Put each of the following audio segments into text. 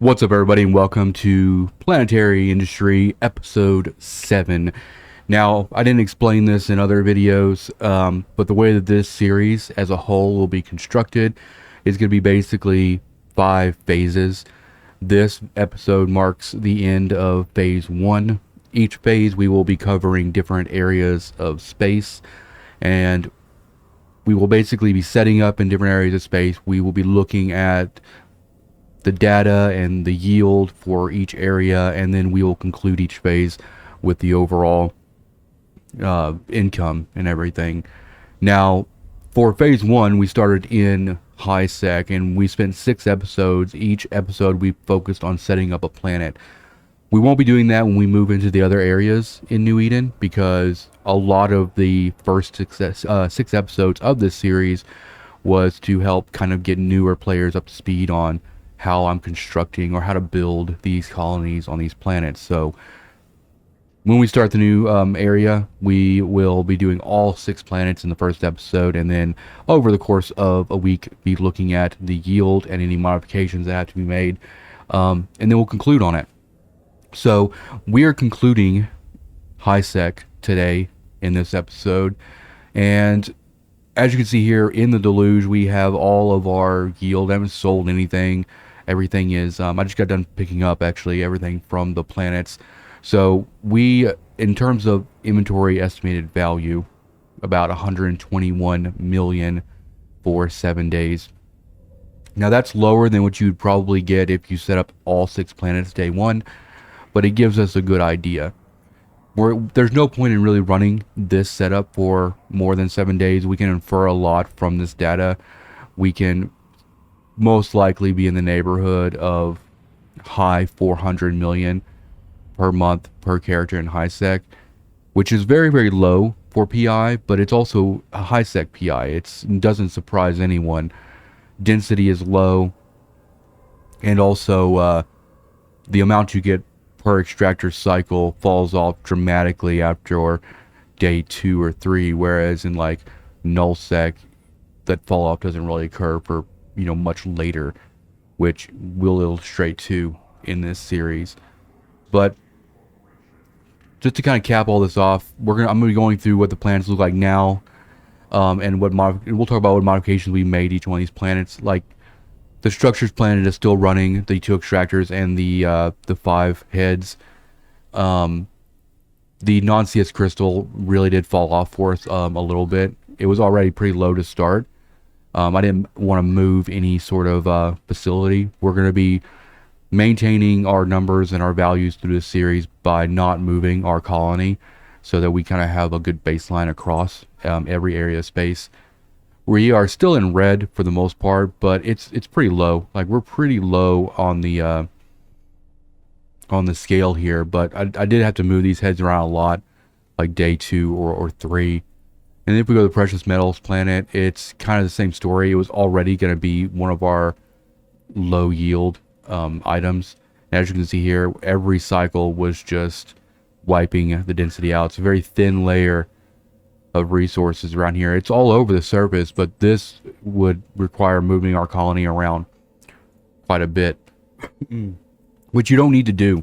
What's up, everybody, and welcome to Planetary Industry Episode 7. Now, I didn't explain this in other videos, but the way that this series as a whole will be constructed is going to be basically 5 phases. This episode marks the end of Phase 1. Each phase we will be covering different areas of space, and we will basically be setting up in different areas of space. We will be looking at the data and the yield for each area, and then we will conclude each phase with the overall income and everything. Now, for phase 1, we started in high sec, and we spent 6 episodes. Each episode we focused on setting up a planet. We won't be doing that when we move into the other areas in New Eden, because a lot of the first 6 episodes of this series was to help kind of get newer players up to speed on how I'm constructing or how to build these colonies on these planets. So when we start the new area, we will be doing all 6 planets in the first episode, and then over the course of a week be looking at the yield and any modifications that have to be made, and then we'll conclude on it. So we are concluding high sec today in this episode, and as you can see here in the deluge, we have all of our yield. I haven't sold anything. Everything is, I just got done picking up actually everything from the planets. So we, in terms of inventory estimated value, about 121 million for 7 days. Now that's lower than what you'd probably get if you set up all 6 planets day 1, but it gives us a good idea. There's no point in really running this setup for more than 7 days. We can infer a lot from this data. We can most likely be in the neighborhood of high 400 million per month per character in high sec, which is very, very low for PI, but it's also a high sec PI. It doesn't surprise anyone. Density is low, and also the amount you get per extractor cycle falls off dramatically after day 2 or 3, whereas in like null sec, that fall off doesn't really occur for much later, which we'll illustrate too in this series. But just to kind of cap all this off, I'm gonna be going through what the planets look like now, and we'll talk about what modifications we made each one of these planets. Like the structures planet is still running the 2 extractors and the 5 heads. The non-CS crystal really did fall off for us a little bit. It was already pretty low to start. I didn't want to move any sort of facility. We're going to be maintaining our numbers and our values through this series by not moving our colony, so that we kind of have a good baseline across every area of space. We are still in red for the most part, but it's pretty low. Like we're pretty low on the scale here. But I did have to move these heads around a lot, like day 2 or 3. And if we go to the precious metals planet, it's kind of the same story. It was already going to be one of our low yield items. And as you can see here, every cycle was just wiping the density out. It's a very thin layer of resources around here. It's all over the surface, but this would require moving our colony around quite a bit, which you don't need to do.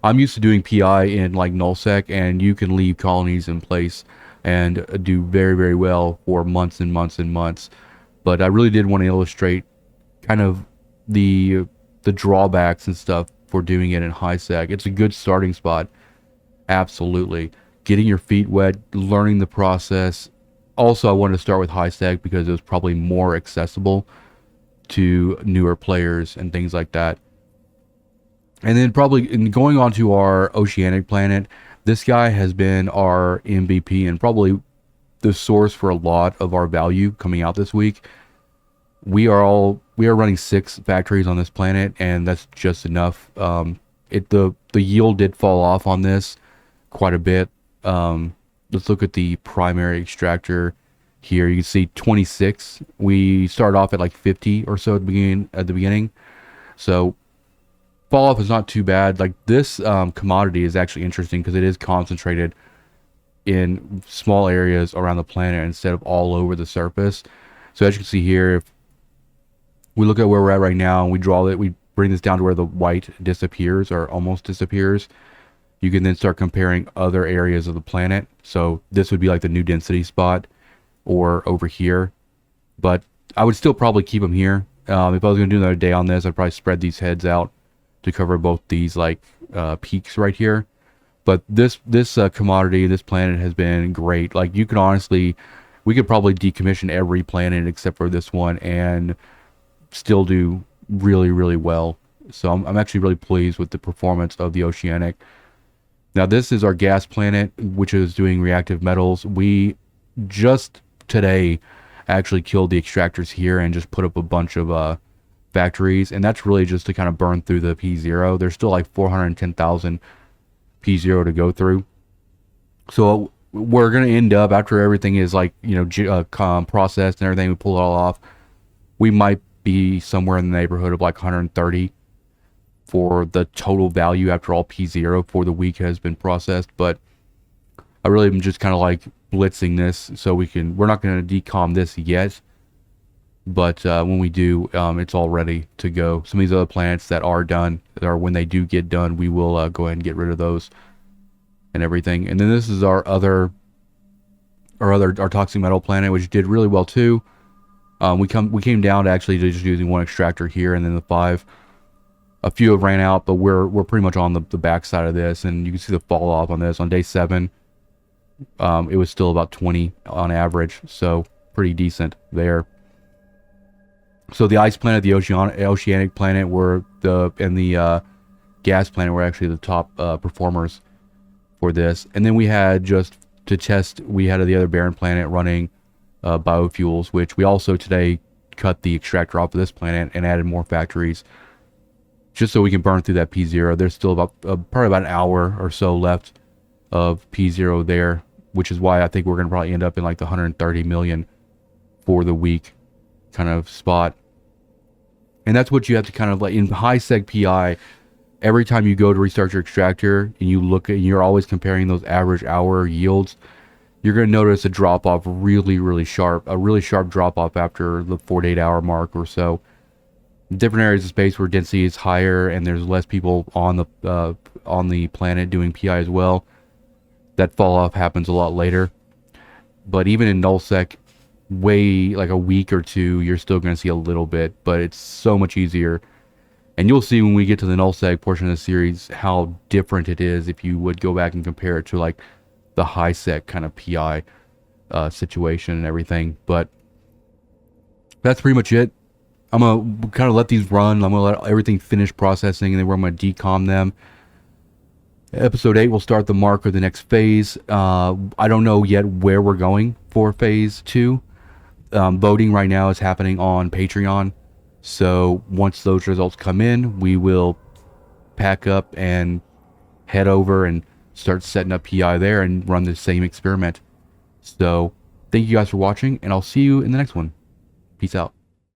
I'm used to doing PI in like nullsec, and you can leave colonies in place and do very, very well for months and months and months. But I really did want to illustrate kind of the drawbacks and stuff for doing it in high sec. It's a good starting spot, absolutely. Getting your feet wet, learning the process. Also, I wanted to start with high sec because it was probably more accessible to newer players and things like that. And then probably going on to our Oceanic planet, this guy has been our MVP and probably the source for a lot of our value coming out this week. We are running 6 factories on this planet, and that's just enough. The yield did fall off on this quite a bit. Let's look at the primary extractor here. You can see 26. We started off at like 50 or so at the beginning. So fall off is not too bad. Like this commodity is actually interesting because it is concentrated in small areas around the planet instead of all over the surface. So as you can see here, if we look at where we're at right now and we draw it, we bring this down to where the white disappears or almost disappears, you can then start comparing other areas of the planet. So this would be like the new density spot or over here. But I would still probably keep them here. If I was going to do another day on this, I'd probably spread these heads out to cover both these like peaks right here. But this commodity, this planet has been great. Like you could honestly, we could probably decommission every planet except for this one and still do really, really well. So I'm actually really pleased with the performance of the Oceanic. Now this is our gas planet, which is doing reactive metals. We just today actually killed the extractors here and just put up a bunch of factories, and that's really just to kind of burn through the P0. There's still like 410,000 P0 to go through. So we're going to end up, after everything is like, processed and everything, we pull it all off, we might be somewhere in the neighborhood of like 130 for the total value after all P0 for the week has been processed. But I really am just kind of like blitzing this so we're not going to decom this yet, but when we do, it's all ready to go. Some of these other planets that are done, or when they do get done, we will go ahead and get rid of those and everything. And then this is our toxic metal planet, which did really well too. We came down to actually just using one extractor here, and then the 5. A few have ran out, but we're pretty much on the back side of this, and you can see the fall off on this. On day 7, it was still about 20 on average, so pretty decent there. So the ice planet, the oceanic planet, and the gas planet were actually the top performers for this. And then we had, just to test, we had the other barren planet running biofuels, which we also today cut the extractor off of this planet and added more factories, just so we can burn through that P0. There's still probably about an hour or so left of P0 there, which is why I think we're going to probably end up in like the 130 million for the week kind of spot. And that's what you have to kind of like in high seg PI. Every time you go to restart your extractor and you look at, you're always comparing those average hour yields, you're going to notice a drop off a really sharp drop off after the 48 hour mark or so. Different areas of space where density is higher and there's less people on the planet doing PI as well, that fall off happens a lot later. But even in nullsec, way like a week or two, you're still going to see a little bit, but it's so much easier. And you'll see when we get to the nullsec portion of the series how different it is if you would go back and compare it to like the high sec kind of PI situation and everything. But that's pretty much it. I'm going to kind of let these run. I'm going to let everything finish processing, and then we're going to decom them. Episode 8 will start the mark of the next phase. I don't know yet where we're going for phase 2. Voting right now is happening on Patreon. So once those results come in, we will pack up and head over and start setting up PI there and run the same experiment. So thank you guys for watching, and I'll see you in the next one. Peace out.